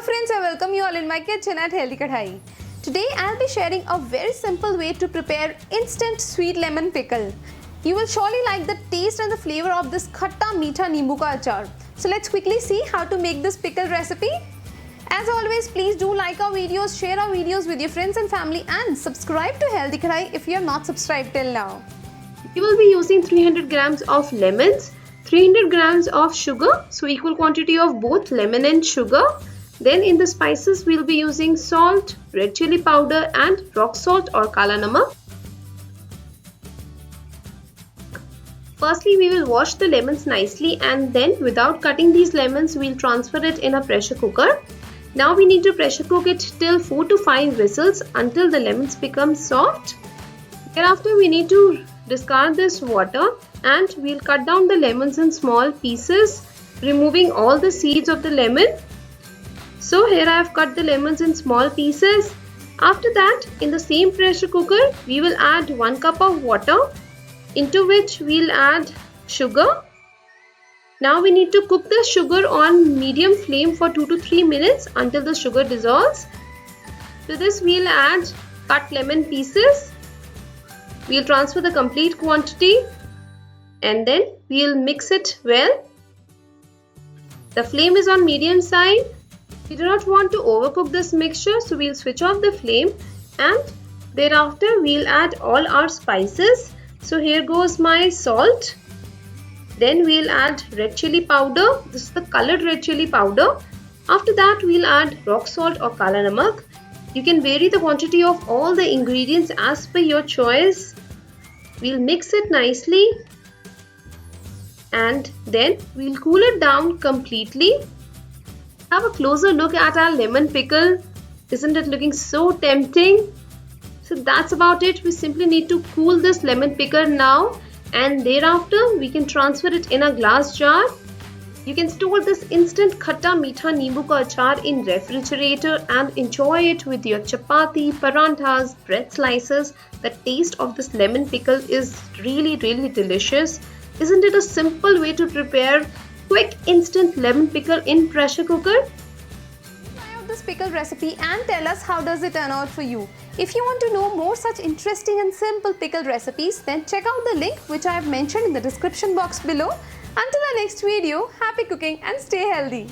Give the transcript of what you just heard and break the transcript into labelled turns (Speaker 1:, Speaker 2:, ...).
Speaker 1: friends, I welcome you all in my kitchen at Healthy Kadai. Today I'll be sharing a very simple way to prepare instant sweet lemon pickle. You will surely like the taste and the flavor of this Khatta meetha Nimbu ka achar. So let's quickly see how to make this pickle recipe. As always, please do like our videos, share our videos with your friends and family and subscribe to Healthy Kadai if you have not subscribed till now.
Speaker 2: We will be using 300 grams of lemons, 300 grams of sugar, so equal quantity of both lemon and sugar. Then in the spices we'll be using salt, red chili powder and rock salt or kala namak. Firstly we will wash the lemons nicely and then without cutting these lemons we'll transfer it in a pressure cooker. Now we need to pressure cook it till 4 to 5 whistles until the lemons become soft. Thereafter we need to discard this water and we'll cut down the lemons in small pieces, removing all the seeds of the lemon. So here I have cut the lemons in small pieces. After that, in the same pressure cooker, we will add 1 cup of water, into which we'll add sugar. Now we need to cook the sugar on medium flame for 2 to 3 minutes until the sugar dissolves. To this we'll add cut lemon pieces. We'll transfer the complete quantity and then we'll mix it well. The flame is on medium side. We do not want to overcook this mixture, so we'll switch off the flame and thereafter we'll add all our spices. So here goes my salt. Then we'll add red chili powder. This is the colored red chili powder. After that we'll add rock salt or kala namak. You can vary the quantity of all the ingredients as per your choice. We'll mix it nicely and then we'll cool it down completely. Have a closer look at our lemon pickle. Isn't it looking so tempting? So that's about it. We simply need to cool this lemon pickle now and thereafter we can transfer it in a glass jar. You can store this instant Khatta meetha Nimbu ka achar in refrigerator and enjoy it with your chapati, paranthas, bread slices. The taste of this lemon pickle is really delicious. Isn't it a simple way to prepare quick instant lemon pickle in pressure cooker?
Speaker 1: Try out this pickle recipe and tell us how does it turn out for you. If you want to know more such interesting and simple pickle recipes, then check out the link which I have mentioned in the description box below. Until our next video, happy cooking and stay healthy.